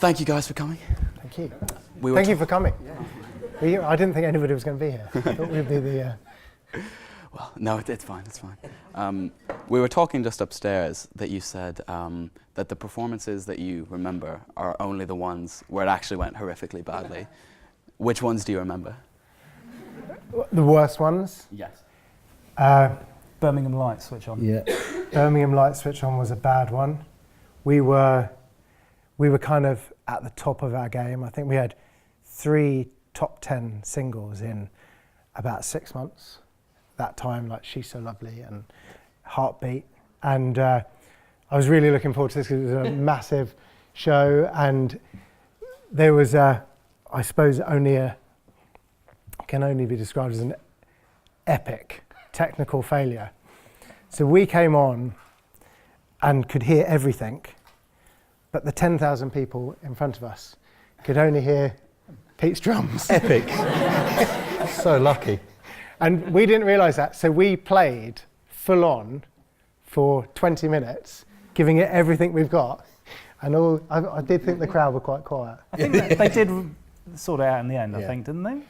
thank you guys for coming. Thank you. Thank you for coming. I didn't think anybody was going to be here. I thought we'd be the... Well, no, it's fine, it's fine. We were talking just upstairs that you said that the performances that you remember are only the ones where it actually went horrifically badly. Which ones do you remember? The worst ones? Yes. Birmingham Lights Switch On. Yeah. Birmingham Lights Switch On was a bad one. We were kind of at the top of our game. I think we had 3 top 10 singles in about 6 months. That time, like She's So Lovely and Heartbeat. And I was really looking forward to this because it was a massive show, and there was I suppose can only be described as an epic technical failure. So we came on and could hear everything, but the 10,000 people in front of us could only hear Pete's drums. Epic. So lucky. And we didn't realise that, so we played full on for 20 minutes, giving it everything we've got. And I did think the crowd were quite quiet. I think they did sort it out in the end, I think, didn't they?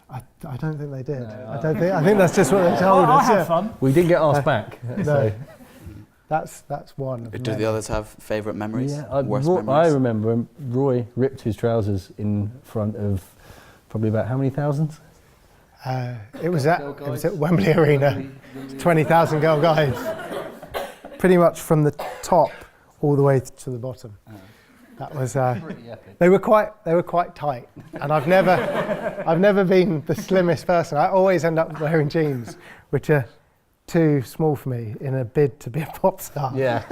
I don't think they did. No, I think that's just what they told us. I had fun. We didn't get asked back. No. So. That's one. Do the others have favourite memories? Yeah, Worst I memories? remember Roy ripped his trousers in front of probably about how many thousands? It was at Wembley Arena, 20,000 Girl Guides. Pretty much from the top all the way to the bottom. That was. They were quite tight, and I've never been the slimmest person. I always end up wearing jeans, which are too small for me in a bid to be a pop star. Yeah.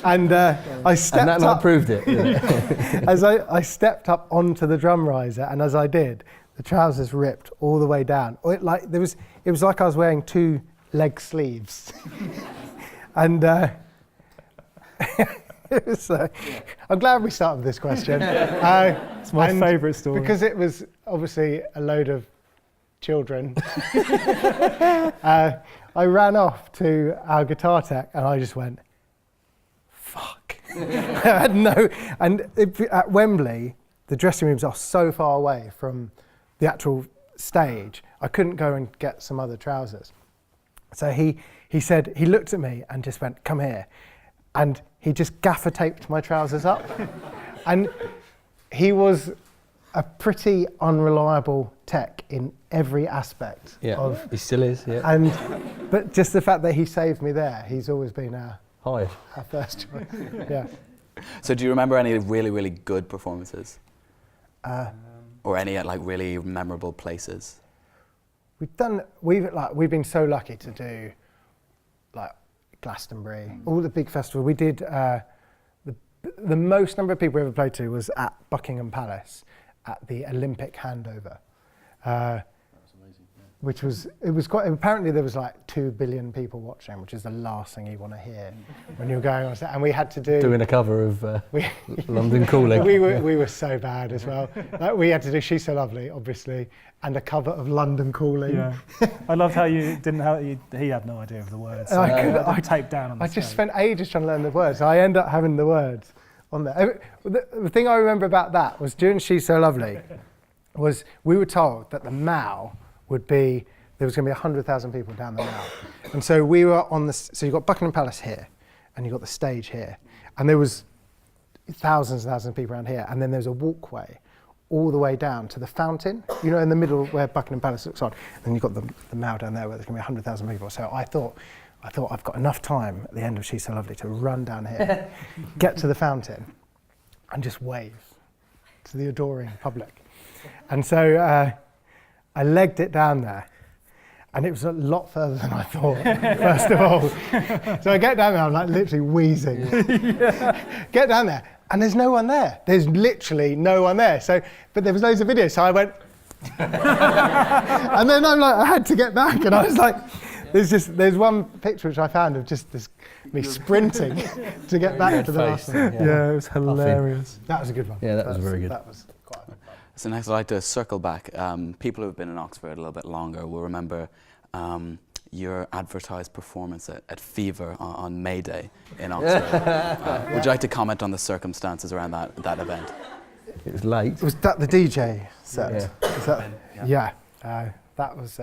And I stepped and that up. not proved it. Yeah. As I stepped up onto the drum riser, and as I did, the trousers ripped all the way down. It was like I was wearing 2 leg sleeves. And it was, I'm glad we started with this question. It's my favourite story. Because it was obviously a load of children. I ran off to our guitar tech and I just went, fuck. I had at Wembley, the dressing rooms are so far away from the actual stage, I couldn't go and get some other trousers. So he said, he looked at me and just went, come here. And he just gaffer taped my trousers up. And he was a pretty unreliable tech in every aspect. Yeah, he still is, yeah. But just the fact that he saved me there, he's always been our first choice. Yeah. So do you remember any really, really good performances? Or any really memorable places? We've been so lucky to do Glastonbury, all the big festivals. We did the most number of people we ever played to was at Buckingham Palace at the Olympic handover. Which was quite, apparently there was 2 billion people watching, which is the last thing you want to hear when you're going on set. And we had to doing a cover of London Calling. we were so bad as well. We had to do She's So Lovely, obviously, and a cover of London Calling. Yeah. I loved how you didn't have, he had no idea of the words. So I taped down on the I just spent ages trying to learn the words. I ended up having the words on there. The thing I remember about that was during She's So Lovely, was we were told that the Mall would be, there was going to be 100,000 people down the Mall. And so we were so you got Buckingham Palace here, and you got the stage here, and there was thousands and thousands of people around here, and then there's a walkway all the way down to the fountain, in the middle where Buckingham Palace looks on. And then you've got the Mall down there where there's going to be 100,000 people. So I thought I've got enough time at the end of She's So Lovely to run down here, get to the fountain, and just wave to the adoring public. And so I legged it down there, and it was a lot further than I thought, first of all. So I get down there, I'm literally wheezing. Get down there, and there's no one there. There's literally no one there. But there was loads of videos, so I went, and then I had to get back, and I was like, there's one picture which I found of just me sprinting to get back to the last one. Yeah, it was hilarious. That was a good one. Yeah, that was very good. That was quite a good one. So next I'd like to circle back. People who've been in Oxford a little bit longer will remember your advertised performance at Fever on May Day in Oxford. Would you like to comment on the circumstances around that event? It was late. Was that the DJ set? Yeah. Is that, yeah. That was.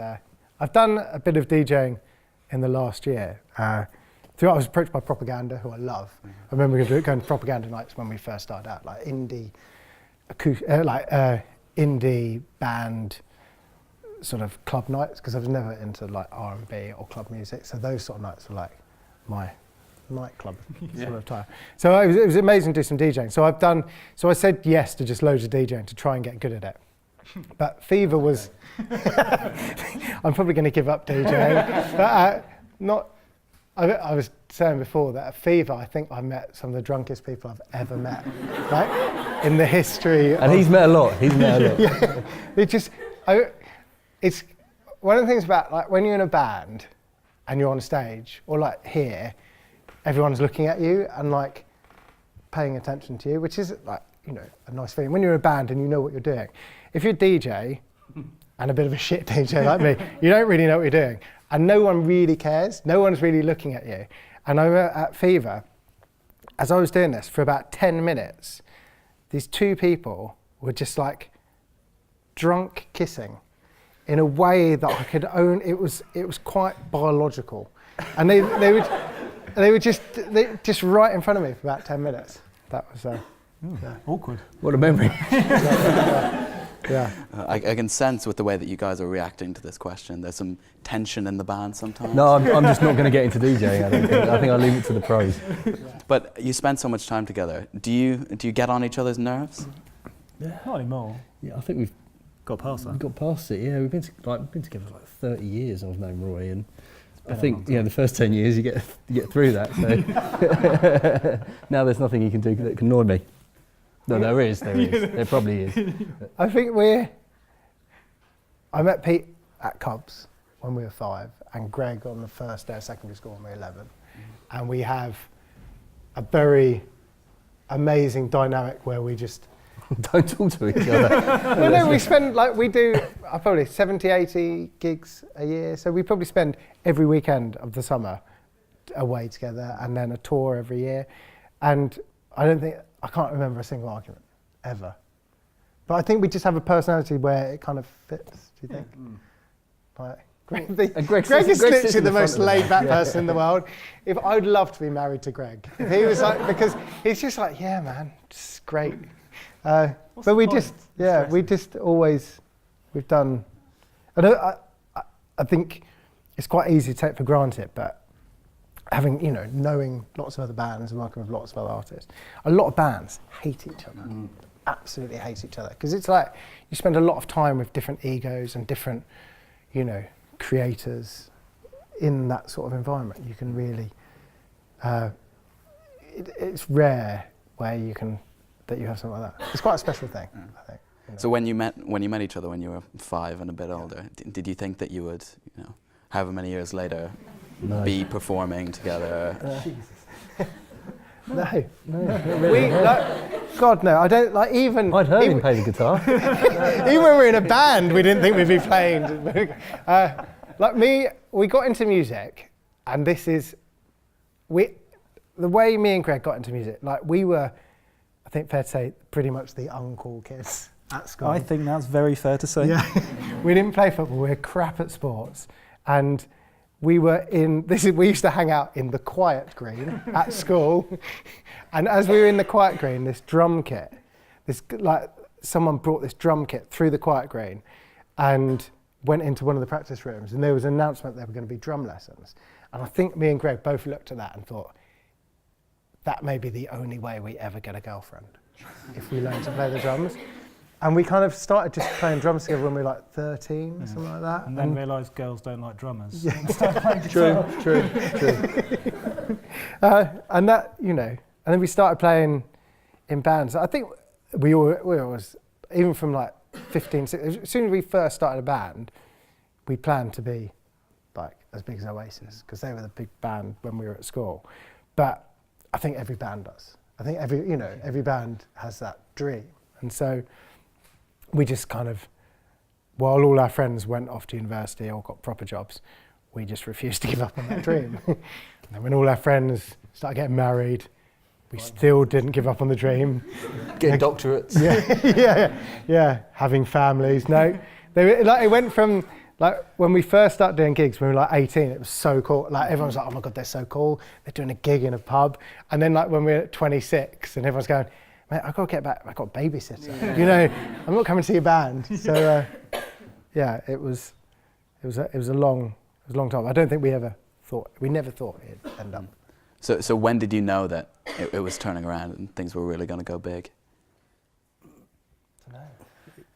I've done a bit of DJing in the last year. I was approached by Propaganda, who I love. I remember going to Propaganda nights when we first started out, like indie, indie band, sort of club nights, because I was never into like R&B or club music. So those sort of nights were like my nightclub sort of time. So it was amazing to do some DJing. So I said yes to just loads of DJing to try and get good at it. But Fever was, I'm probably going to give up DJing, but I was saying before that at Fever, I think I met some of the drunkest people I've ever met, like in the history. And he's met a lot. Yeah, it's one of the things about like when you're in a band and you're on stage, or like here, everyone's looking at you and like paying attention to you, which is like, you know, a nice feeling. When you're in a band and you know what you're doing. If you're a DJ, and a bit of a shit DJ like me, you don't really know what you're doing. And no one really cares. No one's really looking at you. And I remember at Fever, as I was doing this for about 10 minutes, these two people were just like drunk kissing in a way that I could own. It was quite biological. And they were just right in front of me for about 10 minutes. That was Awkward. What a memory. yeah. I can sense with the way that you guys are reacting to this question, there's some tension in the band sometimes. No, I'm just not going to get into DJing. I think I'll leave it to the pros. But you spend so much time together. Do you get on each other's nerves? Not anymore. Yeah, I think we've Got past that. got past it. Yeah, we've been together for like 30 years. I've known Roy, and I think the first 10 years you get through that. So now there's nothing you can do that can annoy me. No, there is. There probably is. I think I met Pete at Cubs when we were 5 and Greg on the first day of secondary school when we were 11. And we have a very amazing dynamic where we just... Don't talk to each other. no, we spend, we do probably 70, 80 gigs a year. So we probably spend every weekend of the summer away together and then a tour every year. And I can't remember a single argument, ever. But I think we just have a personality where it kind of fits, do you think? Greg is literally the most laid-back person in the world. I would love to be married to Greg. If he was because he's just like, yeah, man, it's great. But we've done, I think it's quite easy to take for granted, but knowing lots of other bands and working with lots of other artists, a lot of bands hate each other, absolutely hate each other, because it's like you spend a lot of time with different egos and different, creators in that sort of environment. You can really, it's rare where that you have something like that. It's quite a special thing, I think. So when you met each other when you were 5 and a bit older, did you think that you would, however many years later, be performing together? No, really. God no, I don't even. I'd heard him play the guitar. Even when we were in a band, we didn't think we'd be playing. We got into music, and the way me and Greg got into music, we were, I think fair to say, pretty much the uncool kids at school. I think that's very fair to say. Yeah, we didn't play football. We were crap at sports, and we used to hang out in the quiet green at school, and as we were in the quiet green, this drum kit, someone brought this drum kit through the quiet green, and went into one of the practice rooms, and there was an announcement there were going to be drum lessons, and I think me and Greg both looked at that and thought, that may be the only way we ever get a girlfriend, if we learn to play the drums. And we kind of started just playing drums together when we were 13, something like that. And then realised girls don't like drummers. Yeah. True. And that, and then we started playing in bands. I think we always, even from 15, 16, as soon as we first started a band, we planned to be as big as Oasis, because they were the big band when we were at school. But I think every band does. I think every band has that dream. And so we just kind of, while all our friends went off to university or got proper jobs, we just refused to give up on that dream. And then when all our friends started getting married, we still didn't give up on the dream. Getting doctorates. Yeah, having families. No, it went from like when we first started doing gigs when we were like 18, it was so cool. Like everyone was like, oh my God, they're so cool. They're doing a gig in a pub. And then like when we were at 26 and everyone's going, mate, I've got to get back, I've got a babysitter. You know, I'm not coming to see a band. So yeah, it was a long time. I don't think we never thought it'd end up. So when did you know that it was turning around and things were really going to go big?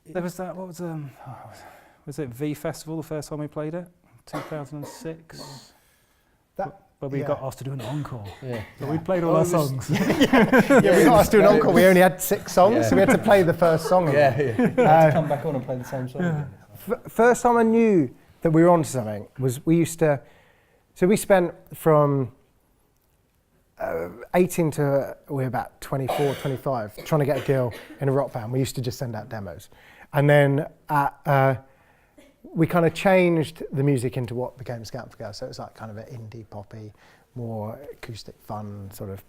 There was that. What was it V Festival? The first time we played it, 2006. But we got asked to do an encore. Yeah. So we played all our songs. Yeah, we got asked to do an encore. We only had 6 songs, so we had to play the first song. To come back on and play the same song. Yeah. First time I knew that we were onto something was we spent from 18 to we were about 24, 25 trying to get a deal in a rock band. We used to just send out demos. And then we kind of changed the music into what became Scout for Girls. So it was like kind of an indie poppy, more acoustic fun sort of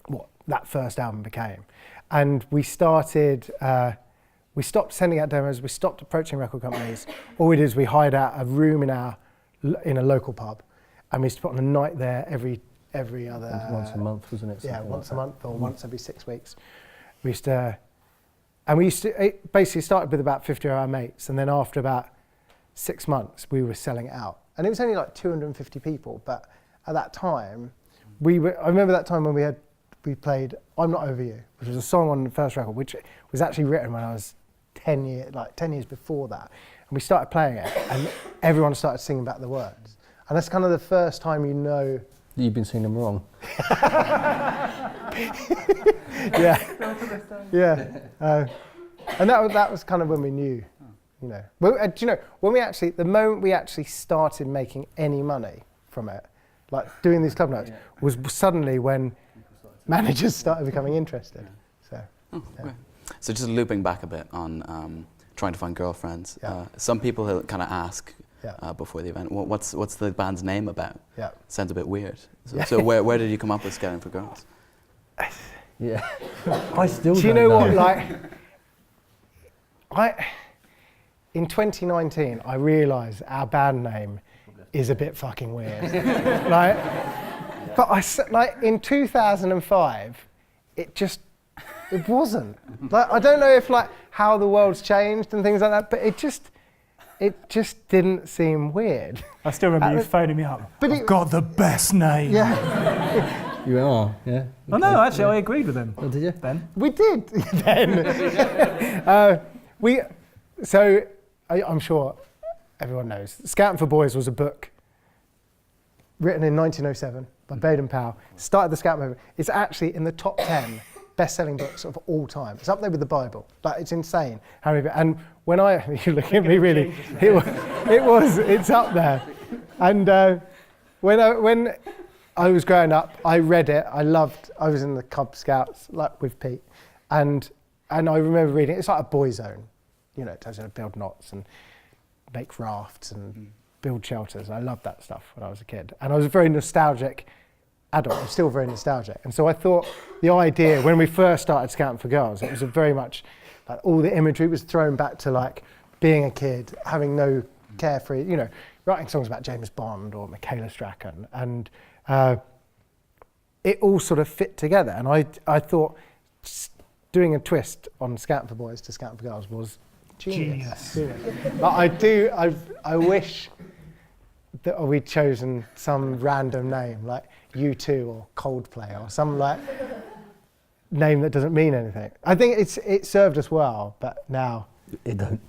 what that first album became. And we stopped sending out demos, we stopped approaching record companies. All we did is we hired out a room in a local pub and we used to put on a night there every other... Once a month, wasn't it? Yeah, once a month or Mm. once every 6 weeks. It basically started with about 50 of our mates, and then after about 6 months, we were selling it out. And it was only like 250 people, but at that time, I remember that time when we played I'm Not Over You, which was a song on the first record, which was actually written when I was 10 years before that. And we started playing it, and everyone started singing back the words. And that's kind of the first time you know... You've been singing them wrong. Yeah. And that was kind of when we knew, you know. Well, do you know, the moment we actually started making any money from it, like doing these club nights, was suddenly when managers started becoming interested. So, So just looping back a bit on trying to find girlfriends. Yeah. Some people kind of ask before the event, what's the band's name about? Yeah. Sounds a bit weird. So where did you come up with Scouting for Girls? Yeah. I still Do you don't know what, like, in 2019, I realised our band name is a bit fucking weird. But in 2005, it wasn't. Like, I don't know if how the world's changed and things like that, but it just didn't seem weird. I still remember you phoning me up. But I've got the best name. Yeah. You are, yeah. Oh no, actually, I agreed with him. Oh, did you? Then. We did then. I'm sure everyone knows. Scouting for Boys was a book written in 1907 by Baden-Powell. Started the Scout movement. It's actually in the top 10 best-selling books of all time. It's up there with the Bible. Like, it's insane how many. And when you look at me really, it's up there. And when I was growing up, I read it. I was in the Cub Scouts with Pete, and I remember reading it. It's like a boy's own, you know. It tells you how to build knots and make rafts and build shelters. I loved that stuff when I was a kid, and I was a very nostalgic adult. I'm still very nostalgic, and so I thought the idea when we first started Scouting for Girls, it was very much like all the imagery was thrown back to being a kid, having no carefree, you know, writing songs about James Bond or Michaela Strachan, and it all sort of fit together. And I thought doing a twist on Scouting for Boys to Scouting for Girls was genius. But I wish that we'd chosen some random name like U2 or Coldplay or some name that doesn't mean anything. I think it served us well, but now It don't.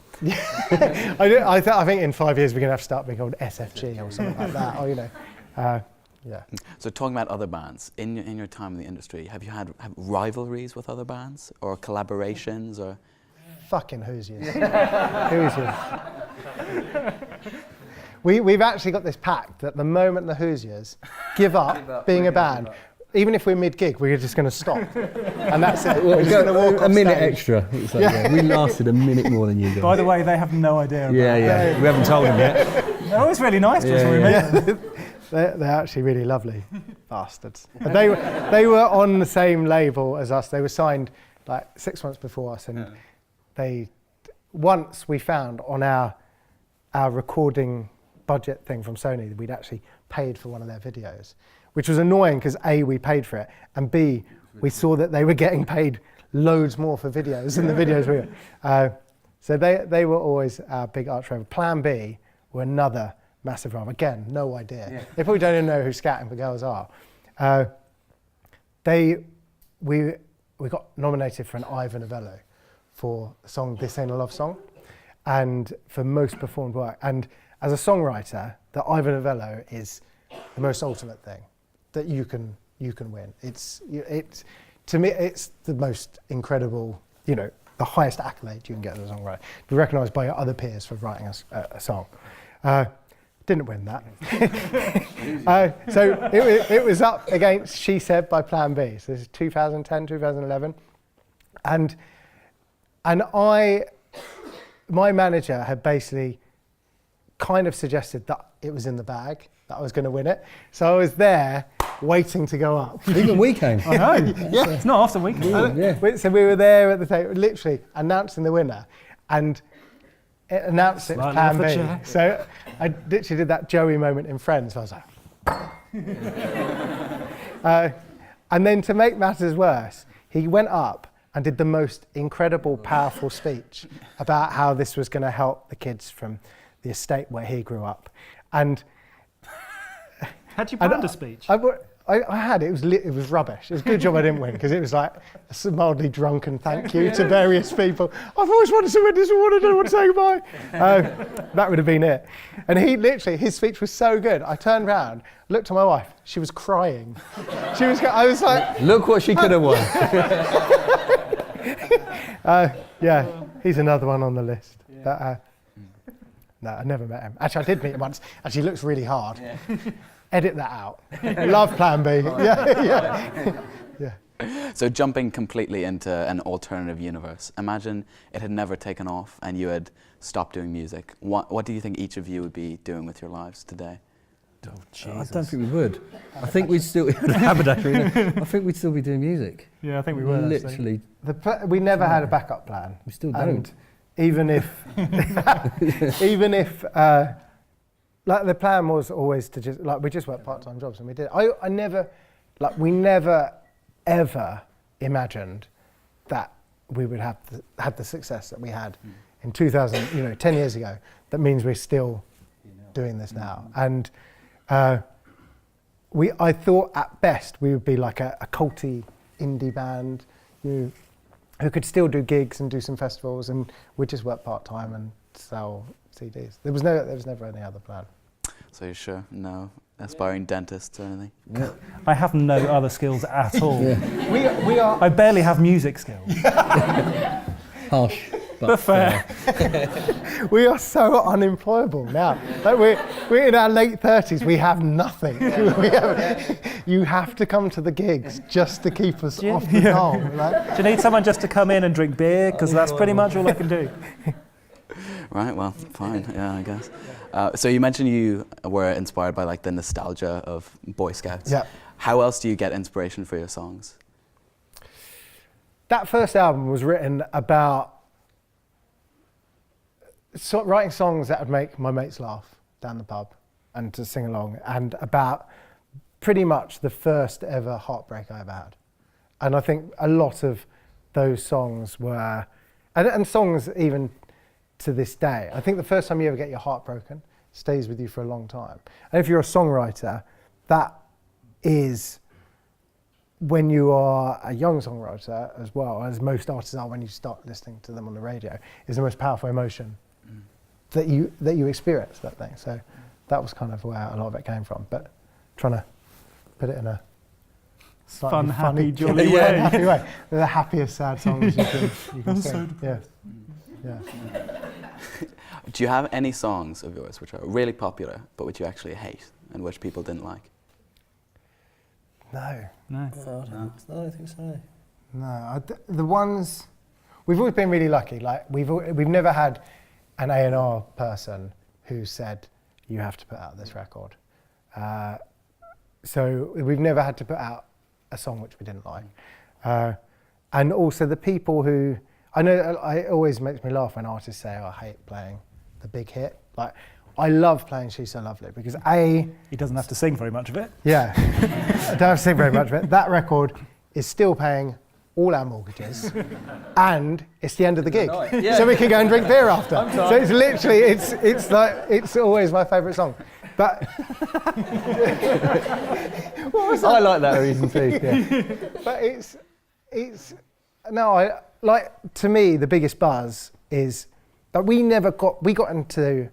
I think in 5 years we're going to have to start being called SFG or something like that, or you know. Yeah. So talking about other bands, in your time in the industry, have you had rivalries with other bands or collaborations or? Fucking Hoosiers. Hoosiers. We've actually got this pact that the moment the Hoosiers give up being a band, even if we're mid-gig, we're just going to stop. And that's it. We're just going to walk a off minute stage. extra. It's like, we lasted a minute more than you guys. By the way, they have no idea about yeah. We haven't told them yet. They're always really nice to us when we meet them. They're actually really lovely bastards. But they were on the same label as us. They were signed like 6 months before us, and once we found on our recording budget thing from Sony that we'd actually paid for one of their videos, which was annoying because A, we paid for it, and B, we saw that they were getting paid loads more for videos than the videos we were. So they were always our big arch rival. Plan B were another massive rival. Again, no idea. Yeah. They probably don't even know who Scatting for Girls are. We got nominated for an Ivor Novello for the song This Ain't a Love Song, and for most performed work. And as a songwriter, the Ivor Novello is the most ultimate thing that you can win. It's to me, it's the most incredible, the highest accolade you can get as a songwriter. Be recognised by your other peers for writing a song. Didn't win that. So it was up against She Said by Plan B. So this is 2010, 2011. And my manager had basically kind of suggested that it was in the bag, that I was going to win it. So I was there waiting to go up. Even we came. I know. Yeah. It's not often we come. Yeah. So we were there at the table, literally announcing the winner. And it announced it was Plan B. So I literally did that Joey moment in Friends. I was like... and then to make matters worse, he went up and did the most incredible, powerful speech about how this was going to help the kids from the estate where he grew up. And had you planned a speech? I had. It was rubbish. It was a good job I didn't win, because it was like a mildly drunken thank you to various people. I've always wanted to win this. I want to know what to say goodbye. That would have been it. And his speech was so good. I turned around, looked at my wife. She was crying. I was like, look what she could have won. yeah, he's another one on the list. Yeah. No, I never met him. Actually, I did meet him once. Actually, he looks really hard. Yeah. Edit that out. Love Plan B. Yeah. So jumping completely into an alternative universe, imagine it had never taken off and you had stopped doing music. What do you think each of you would be doing with your lives today? Oh, I don't think we would. I think we'd still haberdashery. I think we'd still be doing music. Yeah, I think we would. Literally. We never had a backup plan. We still don't. Even if like the plan was always to we just worked part-time jobs, and we did. We never ever imagined that we would have had the success that we had in 2000, 10 years ago. That means we're still doing this now. And I thought at best we would be like a culty indie band who could still do gigs and do some festivals, and we'd just work part-time and sell CDs. There was never any other plan. So you're sure? No aspiring dentists or anything? Yeah. I have no other skills at all. Yeah. We are. I barely have music skills. Harsh, but fair. We are so unemployable now. Like we're in our late 30s. We have nothing. You have to come to the gigs just to keep us off the dole. Like. Do you need someone just to come in and drink beer? Because that's pretty much all I can do. Right, well, fine, yeah, I guess. So you mentioned you were inspired by like the nostalgia of Boy Scouts. Yeah. How else do you get inspiration for your songs? That first album was written about writing songs that would make my mates laugh down the pub and to sing along, and about pretty much the first ever heartbreak I ever had. And I think a lot of those songs were, and songs even to this day, I think the first time you ever get your heart broken stays with you for a long time. And if you're a songwriter, that is, when you are a young songwriter as well, as most artists are when you start listening to them on the radio, is the most powerful emotion that you experience, that thing. So that was kind of where a lot of it came from, but trying to put it in a fun, happy, jolly way. Happy way. They're the happiest sad songs you can sing. Yeah. Do you have any songs of yours which are really popular but which you actually hate and which people didn't like? No. I don't think so. No, the ones we've always been really lucky. Like we've never had an A&R person who said, you have to put out this record. So we've never had to put out a song which we didn't like. And also the people who, I know it always makes me laugh when artists say, oh, I hate playing the big hit. Like, I love playing She's So Lovely because He doesn't have to sing very much of it. yeah, I don't have to sing very much of it. That record is still paying all our mortgages, and it's the end of the gig, so we can go and drink beer after. So it's literally, it's like, it's always my favourite song. But what was that? I like that reason too. Yeah. But it's no, to me the biggest buzz is that we got into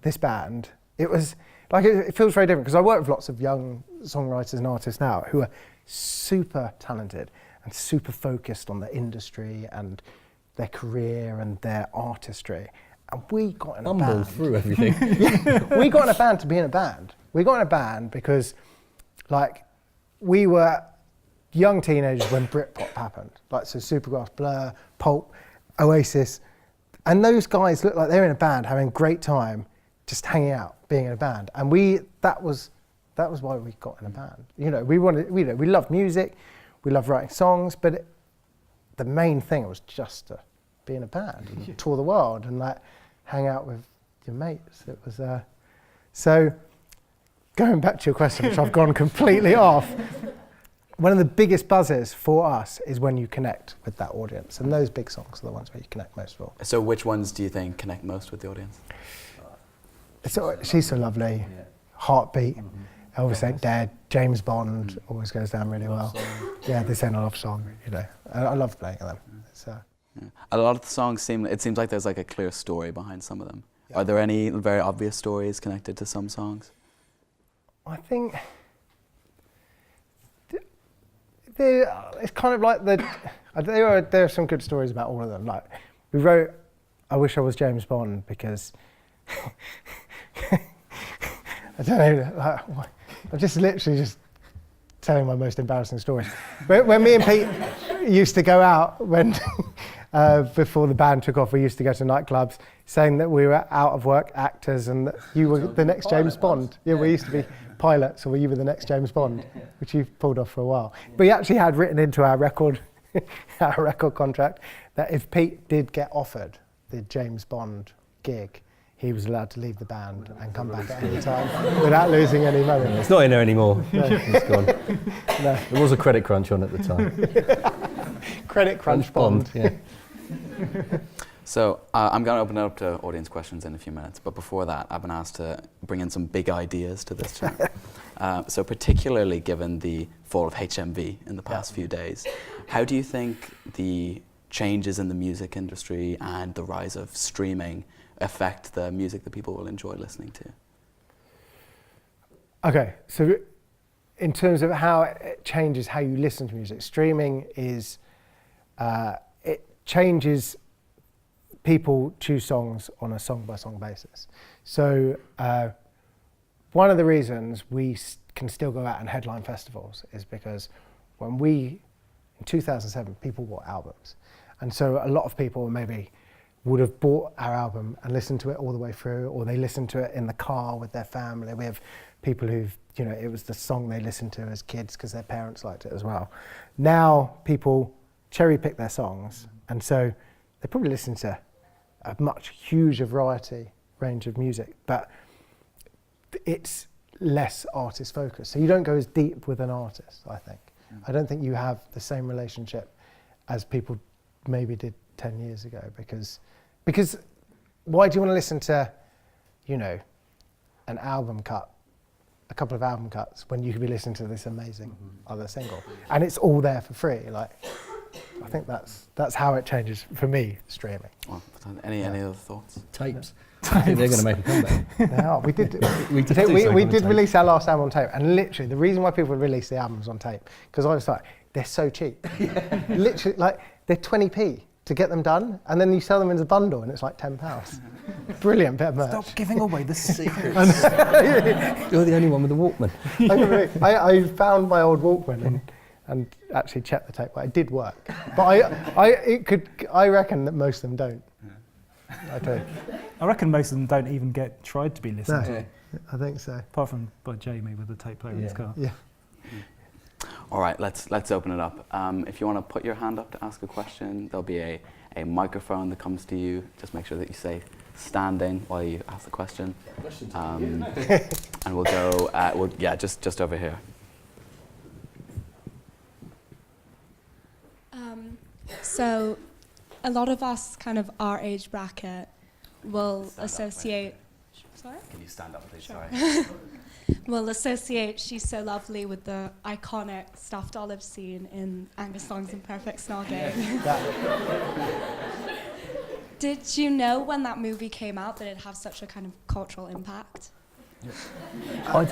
this band. It was like it feels very different because I work with lots of young songwriters and artists now who are super talented and super focused on the industry and their career and their artistry. And we got in a band. Through everything. We got in a band to be in a band. We got in a band because, like, we were young teenagers when Britpop happened. Like, so Supergrass, Blur, Pulp, Oasis. And those guys looked like they were in a band having a great time, just hanging out, being in a band. And that was why we got in a band. You know, we loved music, we loved writing songs, but the main thing was just to be in a band and tour the world and like hang out with your mates. It was so going back to your question, which I've gone completely off. One of the biggest buzzes for us is when you connect with that audience, and those big songs are the ones where you connect most with. So which ones do you think connect most with the audience? So She's So Lovely, Heartbeat, Elvis Ain't Dead, James Bond always goes down really well. Yeah, This Ain't a Love Song, you know. I love playing them. Yeah. A lot of the songs it seems like there's like a clear story behind some of them. Yeah. Are there any very obvious stories connected to some songs? I think it's kind of like there are some good stories about all of them. Like we wrote I Wish I Was James Bond because I don't know, like, I'm just literally telling my most embarrassing stories. When me and Pete used to go out, before the band took off, we used to go to nightclubs saying that we were out of work actors and that you were the next James Bond. Yeah, we used to be pilots, or you were the next James Bond, which you've pulled off for a while. But we actually had written into our record contract that if Pete did get offered the James Bond gig, he was allowed to leave the band and come back at any time without losing any money. It's not in there anymore. No. It's gone. No. There was a credit crunch on at the time. Credit crunch Bond. Yeah. So I'm going to open it up to audience questions in a few minutes, but before that, I've been asked to bring in some big ideas to this chat. So particularly given the fall of HMV in the past few days, how do you think the changes in the music industry and the rise of streaming affect the music that people will enjoy listening to? Okay, so in terms of how it changes how you listen to music, streaming is, it changes people choose songs on a song-by-song basis. So one of the reasons we can still go out and headline festivals is because in 2007, people bought albums. And so a lot of people maybe would have bought our album and listened to it all the way through, or they listened to it in the car with their family. We have people who've, it was the song they listened to as kids because their parents liked it as well. Now people cherry pick their songs, and so they probably listen to a much huger range of music, but it's less artist focused. So you don't go as deep with an artist, I think. I don't think you have the same relationship as people maybe did 10 years ago, because why do you want to listen to, an album cut, a couple of album cuts, when you could be listening to this amazing other single, and it's all there for free? Like, I think that's how it changes for me, streaming. Well, any other thoughts? Tapes. I think they're going to make a comeback. They are. We did did release our last album on tape, and literally the reason why people release the albums on tape, because I was like, they're so cheap. Literally, like, they're 20p to get them done, and then you sell them as a bundle, and it's like £10. Brilliant bit of merch. Stop giving away the secrets. You're the only one with the Walkman. I found my old Walkman and actually checked the tape, but it did work. But I reckon that most of them don't. I do. I reckon most of them don't even get tried to be listened No. to, I think so. apart from by Jamie with the tape player in his car. Yeah. All right, let's open it up. If you want to put your hand up to ask a question, there'll be a microphone that comes to you. Just make sure that you say standing while you ask the question. And we'll go, just over here. So a lot of us kind of our age bracket will Stand up, associate... Sorry? Can you stand up, please? Sure. Sorry. Will associate She's So Lovely with the iconic stuffed olive scene in Angus Thongs and Perfect Snogging. Did you know when that movie came out that it'd have such a kind of cultural impact? I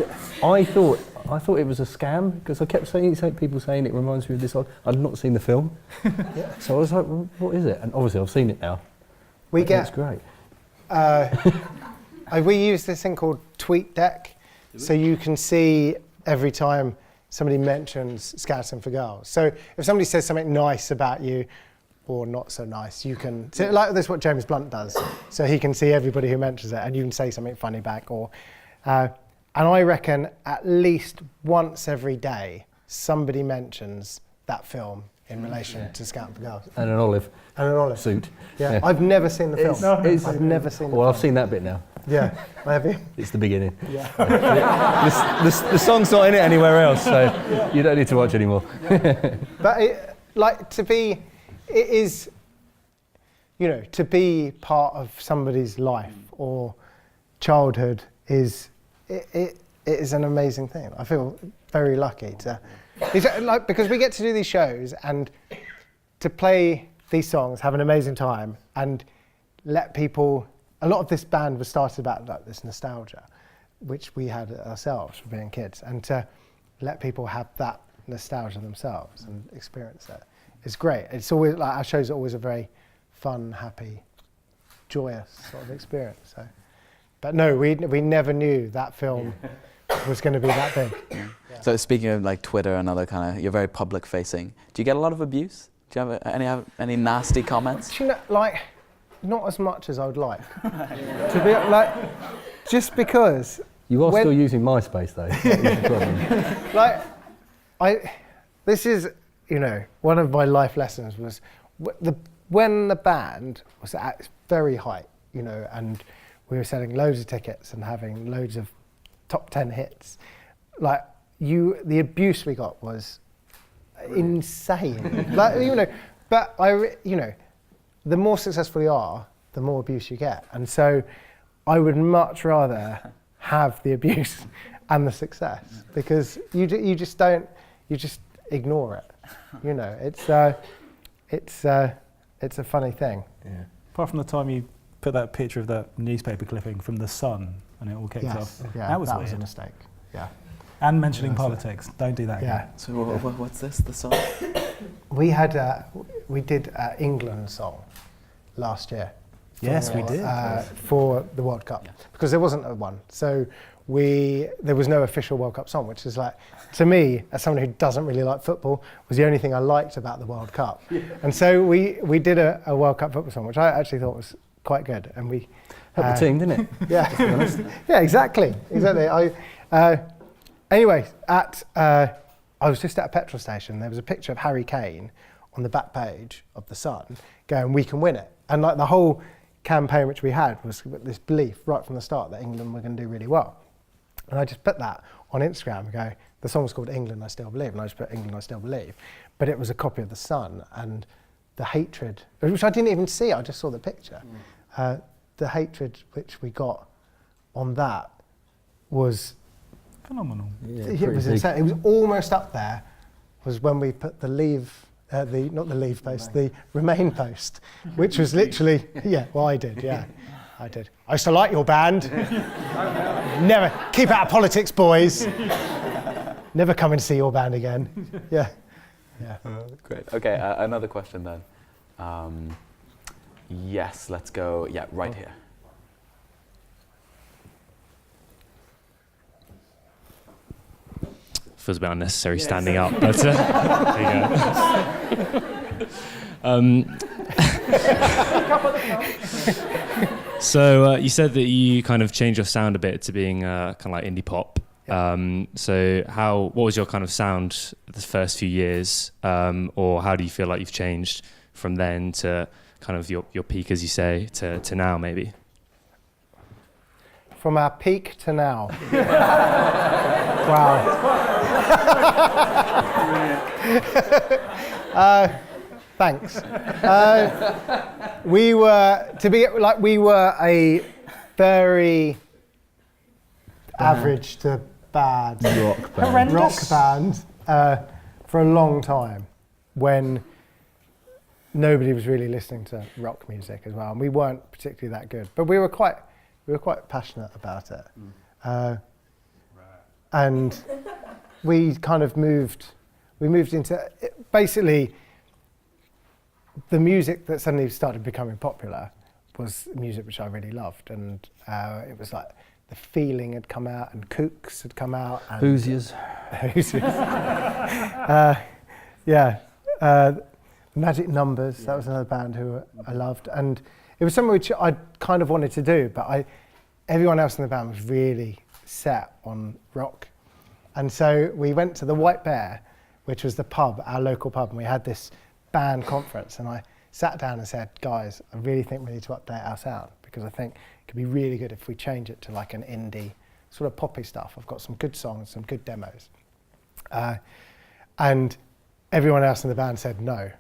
thought it was a scam because I kept saying people saying it reminds me of this. I'd not seen the film, so I was like, well, "What is it?" And obviously, I've seen it now. It's great. We use this thing called TweetDeck, so you can see every time somebody mentions Scouting for Girls. So if somebody says something nice about you, or not so nice, you can, so like this is what James Blunt does, so he can see everybody who mentions it and you can say something funny back. And I reckon at least once every day somebody mentions that film in relation to Scouting for Girls. And an olive suit. Yeah. I've never seen the film. I've never seen the film. Well, I've seen that bit now. Yeah, have you? It's the beginning. Yeah. The song's not in it anywhere else, so you don't need to watch anymore. But it is, to be part of somebody's life or childhood is an amazing thing. I feel very lucky because we get to do these shows and to play these songs, have an amazing time, and let people. A lot of this band was started about like this nostalgia, which we had ourselves from being kids, and to let people have that nostalgia themselves and experience it. It's great. It's always like our shows are always a very fun, happy, joyous sort of experience. So, but no, we never knew that film was going to be that big. Yeah. So speaking of like Twitter and other kind of, you're very public facing. Do you get a lot of abuse? Do you have any nasty comments? Not as much as I would like. To be like, just because. You are still using MySpace though. That's the problem. This is, one of my life lessons was when the band was at its very height, and we were selling loads of tickets and having loads of top 10 hits. The abuse we got was insane. But the more successful you are, the more abuse you get. And so I would much rather have the abuse and the success because you just ignore it. It's a funny thing. Yeah. Apart from the time you put that picture of that newspaper clipping from The Sun and it all kicked off. Yeah, that was that weird. was a mistake. Yeah. And mentioning politics. Don't do that again. Yeah. So what's this? The song? We did England song last year. Yes, we did. For the World Cup, because there wasn't one. So there was no official World Cup song, which is like, to me, as someone who doesn't really like football, was the only thing I liked about the World Cup. And so we did a World Cup football song, which I actually thought was quite good. And we helped the team, didn't it? Yeah. Yeah, exactly. Anyway, I was just at a petrol station. There was a picture of Harry Kane on the back page of The Sun going, "We can win it." And like the whole campaign which we had was this belief right from the start that England were going to do really well. And I just put that on Instagram and go, the song was called England I Still Believe, and I just put England I Still Believe. But it was a copy of The Sun, and the hatred, which I didn't even see, I just saw the picture. The hatred which we got on that was phenomenal. Yeah, it was insane. It was almost up there, was when we put the leave, not the leave post, the Remain post, which was literally, I did. I used to like your band. Never, keep out of politics, boys. Never come and see your band again. Yeah. Great. Okay, another question then. Yes, let's go. Yeah, right here. Feels a bit unnecessary standing up, but there you go. So you said that you kind of changed your sound a bit to being kind of like indie pop. So what was your kind of sound the first few years, or how do you feel like you've changed from then to kind of your peak, as you say, to now maybe? From our peak to now. Wow. Thanks. We were a very average to bad rock band for a long time, when nobody was really listening to rock music as well, and we weren't particularly that good. But we were quite passionate about it, and we kind of moved into basically the music that suddenly started becoming popular was music which I really loved, and it was like The Feeling had come out, and Kooks had come out, and Hoosiers. Magic Numbers, that was another band who I loved, and it was something which I kind of wanted to do, but everyone else in the band was really set on rock. And so we went to the White Bear, which was the pub, our local pub, and we had this band conference, and I sat down and said, guys, I really think we need to update our sound, because I think it could be really good if we change it to like an indie, sort of poppy stuff. I've got some good songs, some good demos. And everyone else in the band said no.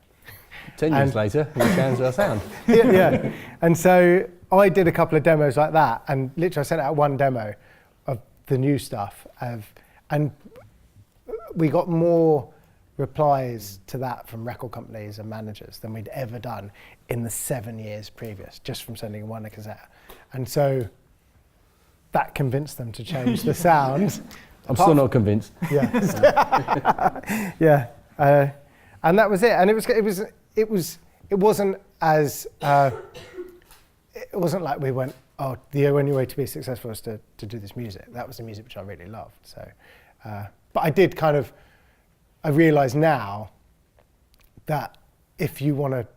10 years later, we changed our sound. Yeah. And so I did a couple of demos like that, and literally I sent out one demo of the new stuff, and we got more replies to that from record companies and managers than we'd ever done in the 7 years previous, just from sending one a cassette. And so that convinced them to change the sound. I'm still not convinced. Yeah. Yeah. And that was it. And it wasn't as it wasn't like we went, oh, the only way to be successful is to do this music. That was the music which I really loved. So, but I realise now that if you want to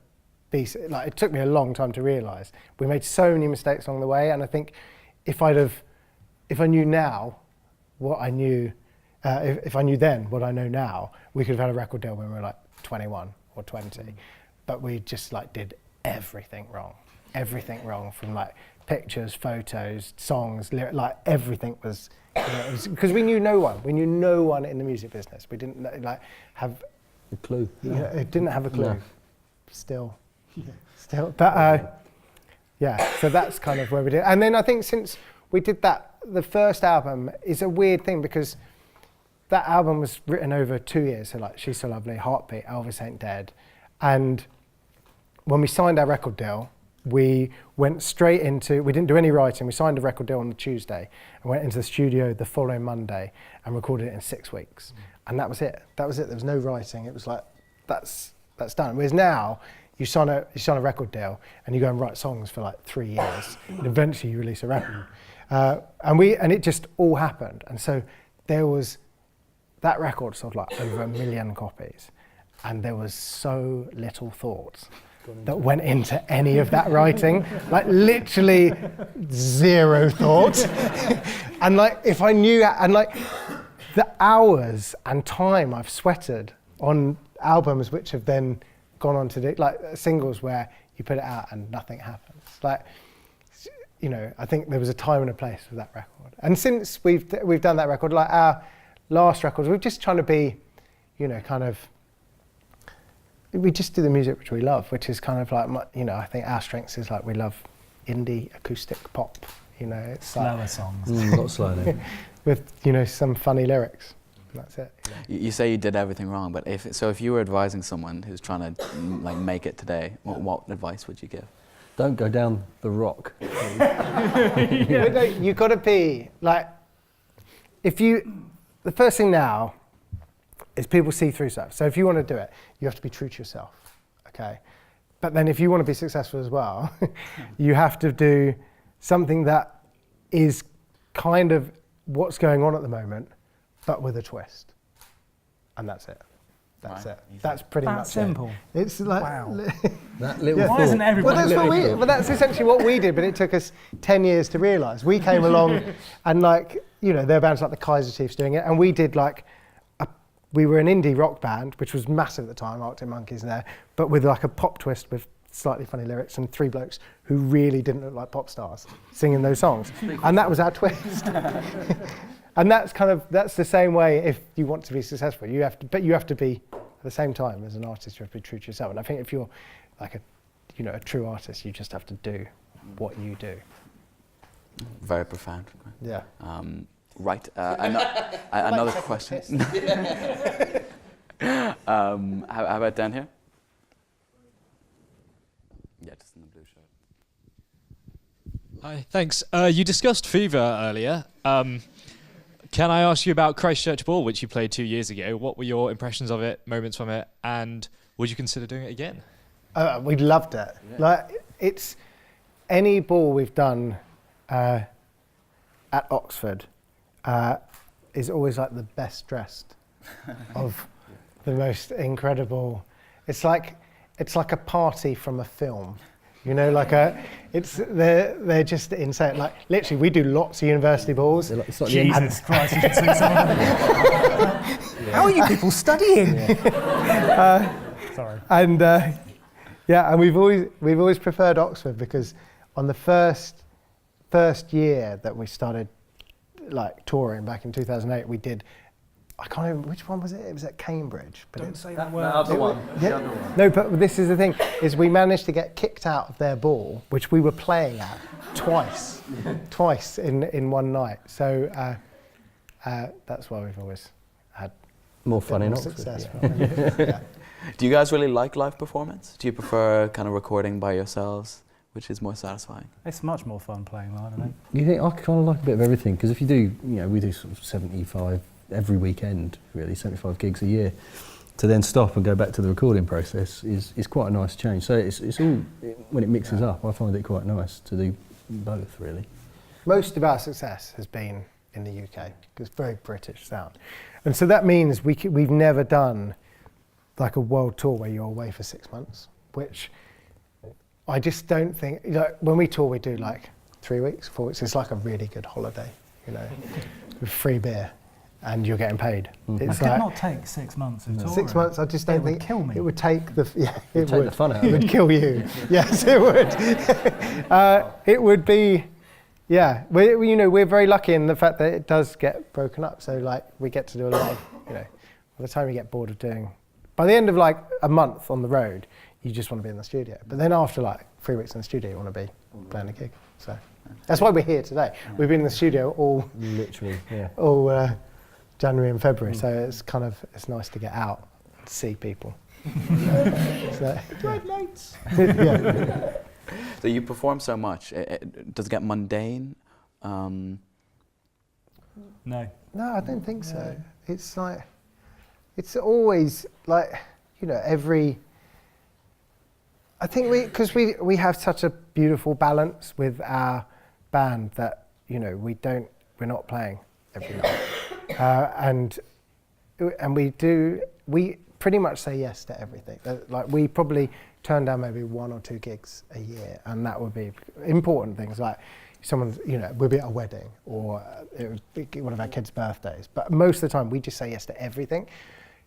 be, like, it took me a long time to realise we made so many mistakes along the way, and I think if I knew now what I knew, if I knew then what I know now, we could have had a record deal when we were like 21 or 20, but we just like did everything wrong from like pictures, photos, songs, like everything was, because we knew no one in the music business. We didn't like have a clue. It didn't have a clue. No. Still, but yeah. So that's kind of where we did. And then I think since we did that, the first album is a weird thing because that album was written over 2 years. So like She's So Lovely, Heartbeat, Elvis Ain't Dead, and when we signed our record deal, we went straight into, we didn't do any writing, we signed a record deal on the Tuesday and went into the studio the following Monday and recorded it in 6 weeks. And that was it. There was no writing. It was like, that's done. Whereas now, you sign a record deal and you go and write songs for like 3 years and eventually you release a record. And it just all happened. And so there was, that record sold like over 1 million copies, and there was so little thought that went into any of that writing, like literally zero thought. And like, if I knew, and like the hours and time I've sweated on albums which have then gone on to do, like singles where you put it out and nothing happens. Like, you know, I think there was a time and a place for that record. And since we've done that record, like our last records, we're just trying to be, you know, kind of, we just do the music which we love, which is kind of like, you know, I think our strengths is like we love indie acoustic pop, you know, it's slower like, songs. Not slow. with, you know, some funny lyrics. And that's it. You say you did everything wrong, but if you were advising someone who's trying to like make it today, what advice would you give? Don't go down the rock. You've got to be like, the first thing now is people see through stuff. So if you want to do it, you have to be true to yourself, okay? But then if you want to be successful as well, you have to do something that is kind of what's going on at the moment, but with a twist. And that's it. That's Right. it. That's pretty That much simple. it. It's like Wow. That little Yeah. Why isn't everybody? well, that's what Literally. well, that's essentially what we did, but it took us 10 years to realise. We came along and like, you know, there are bands like the Kaiser Chiefs doing it, and we did like, we were an indie rock band, which was massive at the time, Arctic Monkeys and there, but with like a pop twist with slightly funny lyrics and 3 blokes who really didn't look like pop stars singing those songs. And that was our twist. And that's the same way if you want to be successful. You have to be, at the same time, as an artist, you have to be true to yourself. And I think if you're like a true artist, you just have to do what you do. Very profound. Yeah. Right. Another question. How about down here? Yeah, just in the blue shirt. Hi, thanks. You discussed Fever earlier. Can I ask you about Christchurch Ball, which you played 2 years ago? What were your impressions of it, moments from it, and would you consider doing it again? We loved it. Yeah. Like it's any ball we've done at Oxford is always like the best dressed of the most incredible. It's like a party from a film. You know, they're just insane. Like literally, we do lots of university balls. Jesus Christ! You should say something. How are you people studying? Sorry. And and we've always preferred Oxford because on the first year that we started like touring back in 2008, we did. I can't remember which one was it. It was at Cambridge. But Don't say that word. other one. Yeah. No, but this is the thing: is we managed to get kicked out of their ball, which we were playing at twice in one night. So that's why we've always had More fun in more Oxford. success. Yeah. Yeah. Do you guys really like live performance? Do you prefer kind of recording by yourselves, which is more satisfying? It's much more fun playing live, I think. You think I kind of like a bit of everything because if you do, we do sort of 75 every weekend, really 75 gigs a year. To then stop and go back to the recording process is quite a nice change. So it's all when it mixes up, I find it quite nice to do both, really. Most of our success has been in the UK because it's very British sound, and so that means we've never done like a world tour where you're away for 6 months, which I just don't think. When we tour, we do like 3 weeks, 4 weeks. It's like a really good holiday, with free beer, and you're getting paid. I It's could like not take 6 months of touring. 6 months. I just don't It would think kill me. it would take the It'd take the fun out of It would it. kill you. Yes, it would. It would be. Yeah, we're very lucky in the fact that it does get broken up. So like we get to do a lot of, by the time you get bored of doing, by the end of like a month on the road, you just want to be in the studio. But then after like 3 weeks in the studio, you want to be playing a gig. So that's why we're here today. We've been in the studio all Literally, yeah. all January and February. So it's nice to get out and see people. So, yeah. So you perform so much. Does it get mundane? No. No, I don't think so. It's like, it's always like, I think because we have such a beautiful balance with our band that, we're not playing every night. And we pretty much say yes to everything. Like we probably turn down maybe 1 or 2 gigs a year, and that would be important things like someone's, we'll be at a wedding or it would be one of our kids' birthdays. But most of the time we just say yes to everything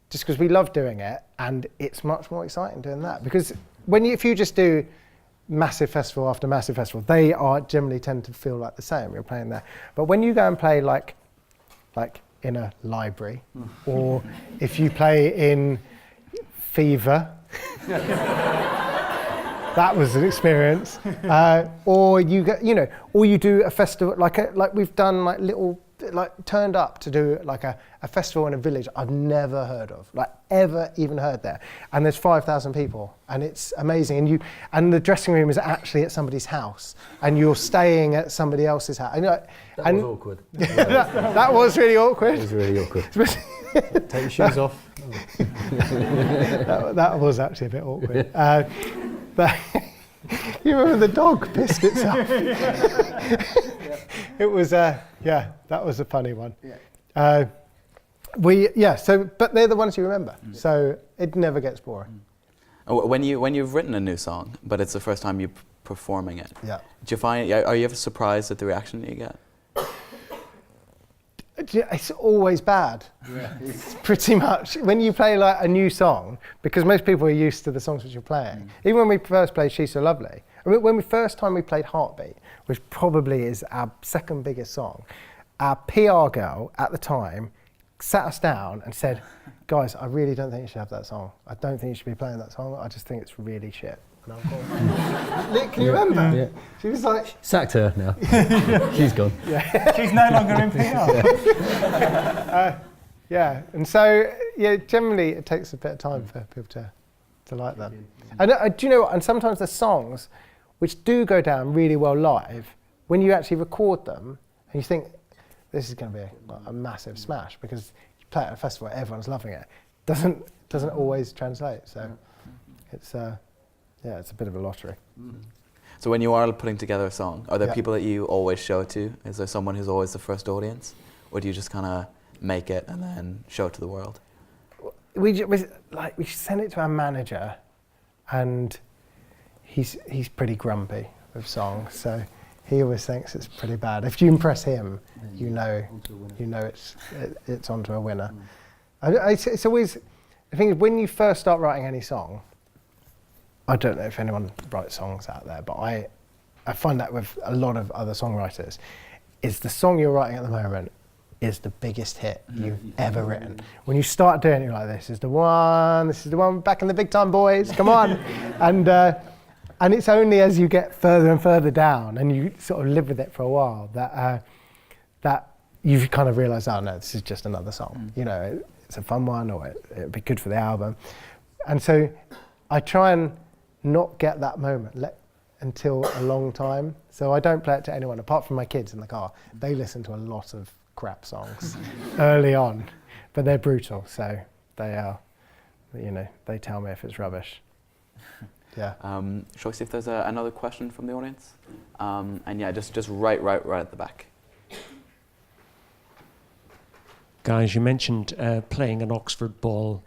just because we love doing it, and it's much more exciting doing that. Because if you just do massive festival after massive festival, they generally tend to feel like the same. You're playing there. But when you go and play like in a library, or if you play in Fever, that was an experience. Or you do a festival like we've done turned up to do like a festival in a village I've never heard of, ever even heard there, and there's 5,000 people, and it's amazing. And the dressing room is actually at somebody's house, and you're staying at somebody else's house. That was awkward. that was really awkward. It was really awkward. Take your shoes off. that was actually a bit awkward. But you remember the dog pissed itself? It was, that was a funny one. But they're the ones you remember, so it never gets boring. When you've written a new song, but it's the first time you're performing it, Yeah. do you find, are you ever surprised at the reaction that you get? It's always bad. It's pretty much when you play like a new song, because most people are used to the songs that you're playing. Even when we first played She's So Lovely, I mean, when we first time we played Heartbeat, which probably is our second biggest song, our PR girl at the time sat us down and said, "Guys, I really don't think you should have that song. I don't think you should be playing that song. I just think it's really shit." And I'm going, Nick, can you remember? Yeah. She was like, Sacked her now. She's gone. She's no longer in PR. yeah. And so, generally it takes a bit of time for people to like them. And do you know what? And sometimes the songs, which do go down really well live, when you actually record them, and you think, this is going to be a massive smash, because you play it at a festival, everyone's loving it. Doesn't always translate. So it's it's a bit of a lottery. So when you are putting together a song, are there Yeah. people that you always show it to? Is there someone who's always the first audience? Or do you just kind of make it and then show it to the world? We send it to our manager, and he's pretty grumpy with songs, so he always thinks it's pretty bad. If you impress him, you know it's onto a winner. It's always, the thing is, when you first start writing any song, I don't know if anyone writes songs out there, but I find that with a lot of other songwriters, is the song you're writing at the moment is the biggest hit you've ever written. When you start doing it like, this is the one, back in the big time, boys, come on. And it's only as you get further and further down and you sort of live with it for a while that you kind of realise, oh no, this is just another song. You know, it's a fun one, or it'd be good for the album. And so I try and not get that moment until a long time. So I don't play it to anyone apart from my kids in the car. They listen to a lot of crap songs early on, but they're brutal. So they are, they tell me if it's rubbish. Yeah. Shall we see if there's another question from the audience? And yeah, just right at the back. Guys, you mentioned playing an Oxford ball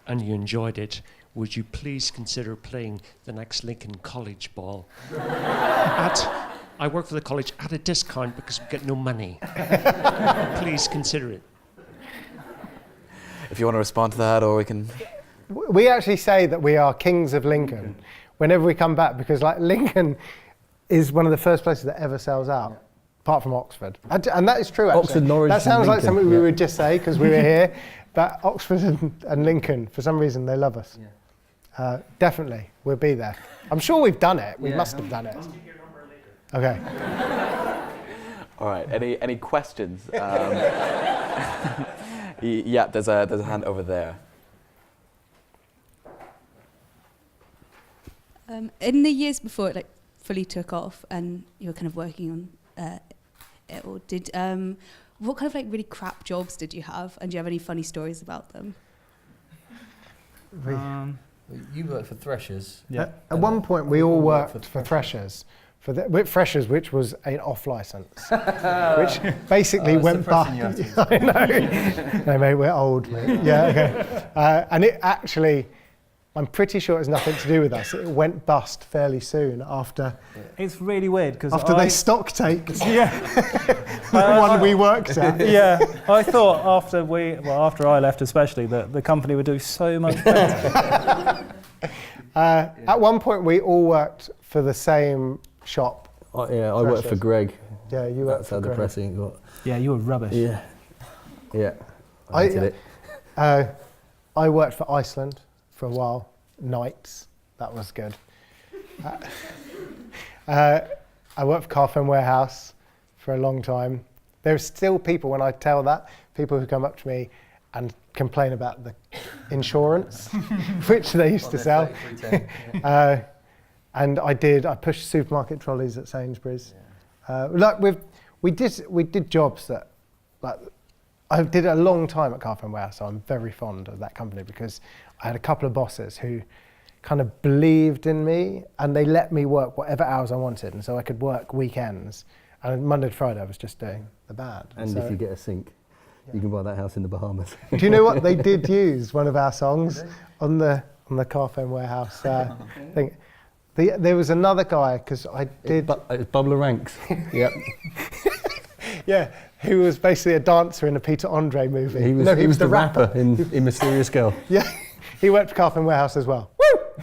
and you enjoyed it. Would you please consider playing the next Lincoln College ball? I work for the college at a discount because we get no money. Please consider it. If you want to respond to that, or we can... We actually say that we are kings of Lincoln whenever we come back, because like Lincoln is one of the first places that ever sells out, apart from Oxford. And that is true, actually. Oxford, Norwich, that sounds and like Lincoln. something we would just say because we were here, but Oxford and Lincoln, for some reason, they love us. Definitely, we'll be there. I'm sure we've done it. We must have done it. Okay. All right, any questions? Yeah, there's a hand over there. In the years before it fully took off and you were kind of working on it all, what kind of really crap jobs did you have, and do you have any funny stories about them? You worked for Threshers. Yeah. At one point, we all worked for Threshers. With Freshers, which was an off license, which basically went bust. I know. No, mate, we're old, mate. Yeah, okay. And it actually, I'm pretty sure it has nothing to do with us. It went bust fairly soon after. It's really weird because they stock take. Yeah. The one we worked at. Yeah, I thought after I left especially, that the company would do so much better. At one point, we all worked for the same shop. I worked for Greg. Yeah, you worked That's for how Greg. depressing it got. Yeah, you were rubbish. Yeah. I hated it. I worked for Iceland for a while, nights. That was good. I worked for Carphone Warehouse for a long time. There are still people, when I tell that, people who come up to me and complain about the insurance, which they used to sell. And I pushed supermarket trolleys at Sainsbury's. We did jobs that, I did a long time at Carphone Warehouse, so I'm very fond of that company because I had a couple of bosses who kind of believed in me and they let me work whatever hours I wanted, and so I could work weekends. And Monday to Friday I was just doing the band. And so if you get a sink. You can buy that house in the Bahamas. Do you know what they did use one of our songs on the Carphone Warehouse thing? There was another guy because I did. It's Bubba Ranks. Yep. Yeah, who was basically a dancer in a Peter Andre movie. He was the rapper in Mysterious Girl. Yeah, he worked for Carphone Warehouse as well.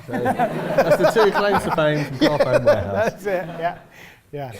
So, that's the two claims to fame from Carphone Warehouse. That's it. Yeah.